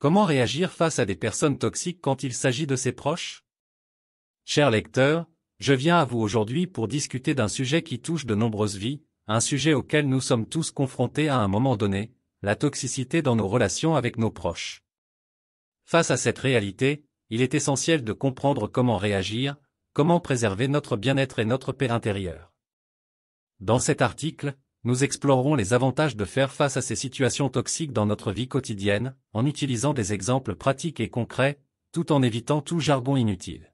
Comment réagir face à des personnes toxiques quand il s'agit de ses proches? Chers lecteurs, je viens à vous aujourd'hui pour discuter d'un sujet qui touche de nombreuses vies, un sujet auquel nous sommes tous confrontés à un moment donné, la toxicité dans nos relations avec nos proches. Face à cette réalité, il est essentiel de comprendre comment réagir, comment préserver notre bien-être et notre paix intérieure. Dans cet article, nous explorerons les avantages de faire face à ces situations toxiques dans notre vie quotidienne, en utilisant des exemples pratiques et concrets, tout en évitant tout jargon inutile.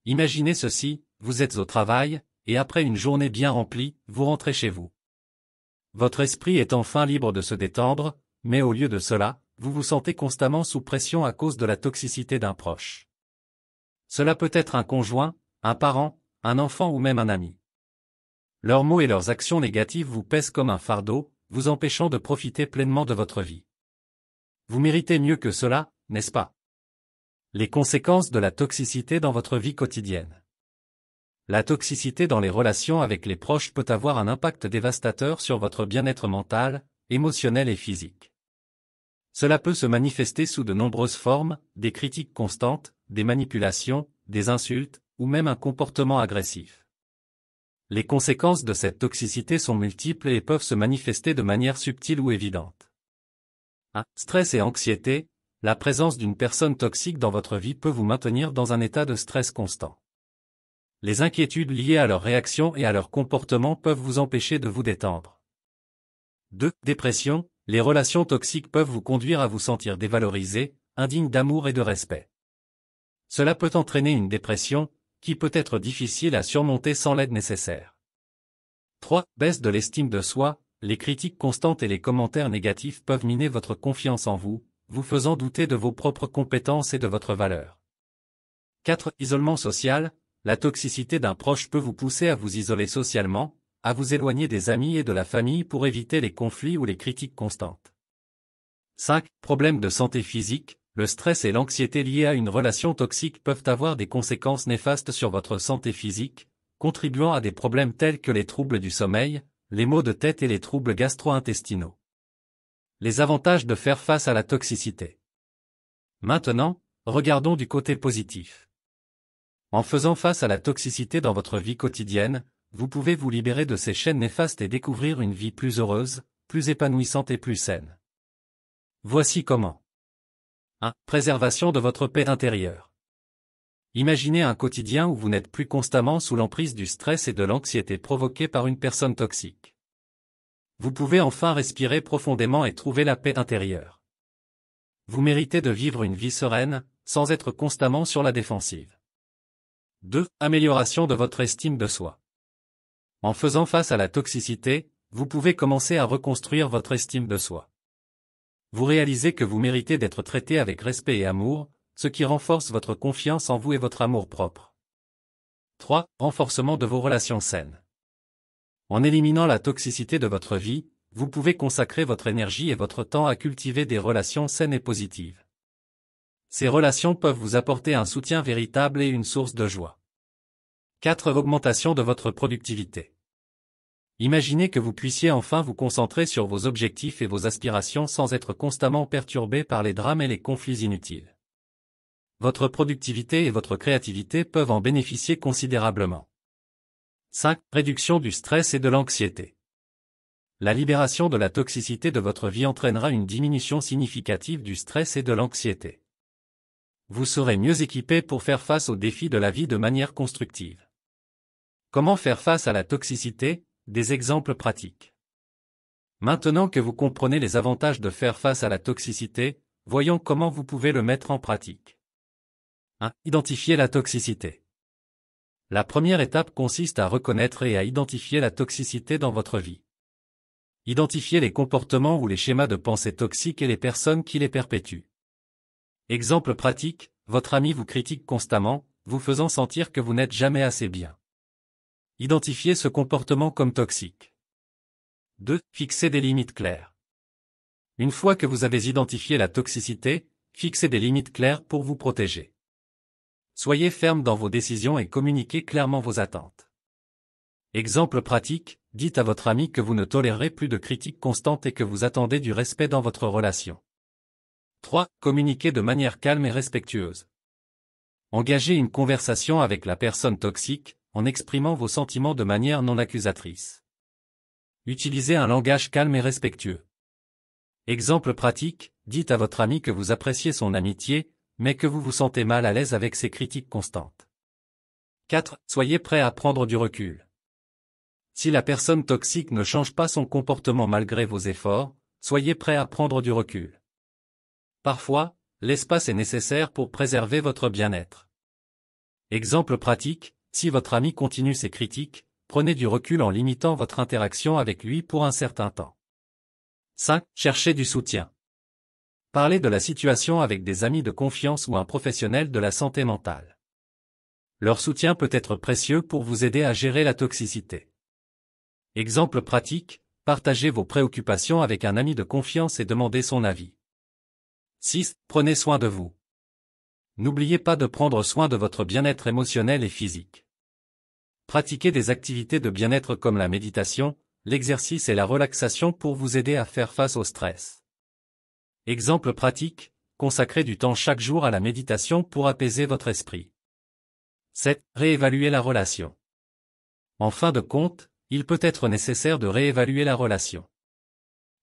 Imaginez ceci, vous êtes au travail, et après une journée bien remplie, vous rentrez chez vous. Votre esprit est enfin libre de se détendre, mais au lieu de cela, vous vous sentez constamment sous pression à cause de la toxicité d'un proche. Cela peut être un conjoint, un parent, un enfant ou même un ami. Leurs mots et leurs actions négatives vous pèsent comme un fardeau, vous empêchant de profiter pleinement de votre vie. Vous méritez mieux que cela, n'est-ce pas? Les conséquences de la toxicité dans votre vie quotidienne. La toxicité dans les relations avec les proches peut avoir un impact dévastateur sur votre bien-être mental, émotionnel et physique. Cela peut se manifester sous de nombreuses formes, des critiques constantes, des manipulations, des insultes, ou même un comportement agressif. Les conséquences de cette toxicité sont multiples et peuvent se manifester de manière subtile ou évidente. 1. Stress et anxiété. La présence d'une personne toxique dans votre vie peut vous maintenir dans un état de stress constant. Les inquiétudes liées à leurs réactions et à leur comportement peuvent vous empêcher de vous détendre. 2. Dépression. Les relations toxiques peuvent vous conduire à vous sentir dévalorisé, indigne d'amour et de respect. Cela peut entraîner une dépression, qui peut être difficile à surmonter sans l'aide nécessaire. 3. Baisse de l'estime de soi. Les critiques constantes et les commentaires négatifs peuvent miner votre confiance en vous, vous faisant douter de vos propres compétences et de votre valeur. 4. Isolement social. La toxicité d'un proche peut vous pousser à vous isoler socialement, à vous éloigner des amis et de la famille pour éviter les conflits ou les critiques constantes. 5. Problèmes de santé physique. Le stress et l'anxiété liés à une relation toxique peuvent avoir des conséquences néfastes sur votre santé physique, contribuant à des problèmes tels que les troubles du sommeil, les maux de tête et les troubles gastro-intestinaux. Les avantages de faire face à la toxicité. Maintenant, regardons du côté positif. En faisant face à la toxicité dans votre vie quotidienne, vous pouvez vous libérer de ces chaînes néfastes et découvrir une vie plus heureuse, plus épanouissante et plus saine. Voici comment. 1. Préservation de votre paix intérieure. Imaginez un quotidien où vous n'êtes plus constamment sous l'emprise du stress et de l'anxiété provoqués par une personne toxique. Vous pouvez enfin respirer profondément et trouver la paix intérieure. Vous méritez de vivre une vie sereine, sans être constamment sur la défensive. 2. Amélioration de votre estime de soi. En faisant face à la toxicité, vous pouvez commencer à reconstruire votre estime de soi. Vous réalisez que vous méritez d'être traité avec respect et amour, ce qui renforce votre confiance en vous et votre amour-propre. 3. Renforcement de vos relations saines. En éliminant la toxicité de votre vie, vous pouvez consacrer votre énergie et votre temps à cultiver des relations saines et positives. Ces relations peuvent vous apporter un soutien véritable et une source de joie. 4. Augmentation de votre productivité. Imaginez que vous puissiez enfin vous concentrer sur vos objectifs et vos aspirations sans être constamment perturbé par les drames et les conflits inutiles. Votre productivité et votre créativité peuvent en bénéficier considérablement. 5. Réduction du stress et de l'anxiété. La libération de la toxicité de votre vie entraînera une diminution significative du stress et de l'anxiété. Vous serez mieux équipé pour faire face aux défis de la vie de manière constructive. Comment faire face à la toxicité? Des exemples pratiques. Maintenant que vous comprenez les avantages de faire face à la toxicité, voyons comment vous pouvez le mettre en pratique. 1. Identifier la toxicité. La première étape consiste à reconnaître et à identifier la toxicité dans votre vie. Identifiez les comportements ou les schémas de pensée toxiques et les personnes qui les perpétuent. Exemple pratique, votre ami vous critique constamment, vous faisant sentir que vous n'êtes jamais assez bien. Identifiez ce comportement comme toxique. 2. Fixez des limites claires. Une fois que vous avez identifié la toxicité, fixez des limites claires pour vous protéger. Soyez ferme dans vos décisions et communiquez clairement vos attentes. Exemple pratique, dites à votre ami que vous ne tolérez plus de critiques constantes et que vous attendez du respect dans votre relation. 3. Communiquez de manière calme et respectueuse. Engagez une conversation avec la personne toxique, en exprimant vos sentiments de manière non accusatrice. Utilisez un langage calme et respectueux. Exemple pratique, dites à votre ami que vous appréciez son amitié, mais que vous vous sentez mal à l'aise avec ses critiques constantes. 4. Soyez prêt à prendre du recul. Si la personne toxique ne change pas son comportement malgré vos efforts, soyez prêt à prendre du recul. Parfois, l'espace est nécessaire pour préserver votre bien-être. Exemple pratique, si votre ami continue ses critiques, prenez du recul en limitant votre interaction avec lui pour un certain temps. 5. Cherchez du soutien. Parlez de la situation avec des amis de confiance ou un professionnel de la santé mentale. Leur soutien peut être précieux pour vous aider à gérer la toxicité. Exemple pratique, partagez vos préoccupations avec un ami de confiance et demandez son avis. 6. Prenez soin de vous. N'oubliez pas de prendre soin de votre bien-être émotionnel et physique. Pratiquez des activités de bien-être comme la méditation, l'exercice et la relaxation pour vous aider à faire face au stress. Exemple pratique, consacrez du temps chaque jour à la méditation pour apaiser votre esprit. 7. Réévaluer la relation. En fin de compte, il peut être nécessaire de réévaluer la relation.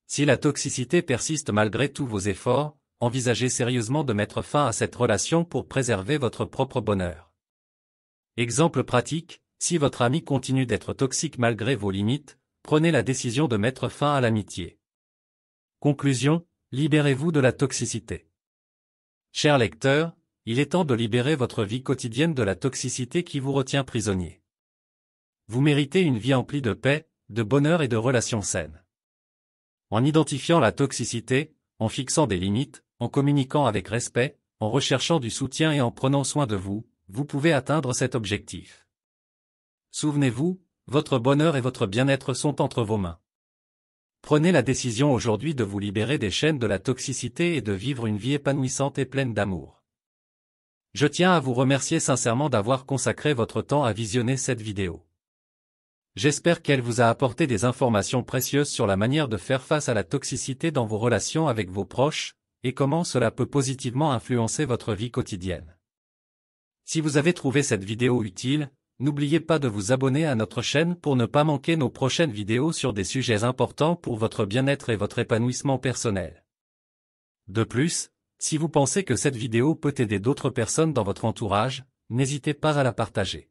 Si la toxicité persiste malgré tous vos efforts, envisagez sérieusement de mettre fin à cette relation pour préserver votre propre bonheur. Exemple pratique, si votre ami continue d'être toxique malgré vos limites, prenez la décision de mettre fin à l'amitié. Conclusion, libérez-vous de la toxicité. Chers lecteurs, il est temps de libérer votre vie quotidienne de la toxicité qui vous retient prisonnier. Vous méritez une vie emplie de paix, de bonheur et de relations saines. En identifiant la toxicité, en fixant des limites, en communiquant avec respect, en recherchant du soutien et en prenant soin de vous, vous pouvez atteindre cet objectif. Souvenez-vous, votre bonheur et votre bien-être sont entre vos mains. Prenez la décision aujourd'hui de vous libérer des chaînes de la toxicité et de vivre une vie épanouissante et pleine d'amour. Je tiens à vous remercier sincèrement d'avoir consacré votre temps à visionner cette vidéo. J'espère qu'elle vous a apporté des informations précieuses sur la manière de faire face à la toxicité dans vos relations avec vos proches, et comment cela peut positivement influencer votre vie quotidienne. Si vous avez trouvé cette vidéo utile, n'oubliez pas de vous abonner à notre chaîne pour ne pas manquer nos prochaines vidéos sur des sujets importants pour votre bien-être et votre épanouissement personnel. De plus, si vous pensez que cette vidéo peut aider d'autres personnes dans votre entourage, n'hésitez pas à la partager.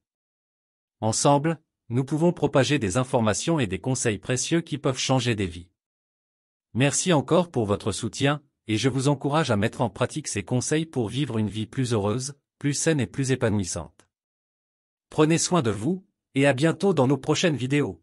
Ensemble, nous pouvons propager des informations et des conseils précieux qui peuvent changer des vies. Merci encore pour votre soutien, et je vous encourage à mettre en pratique ces conseils pour vivre une vie plus heureuse, plus saine et plus épanouissante. Prenez soin de vous, et à bientôt dans nos prochaines vidéos.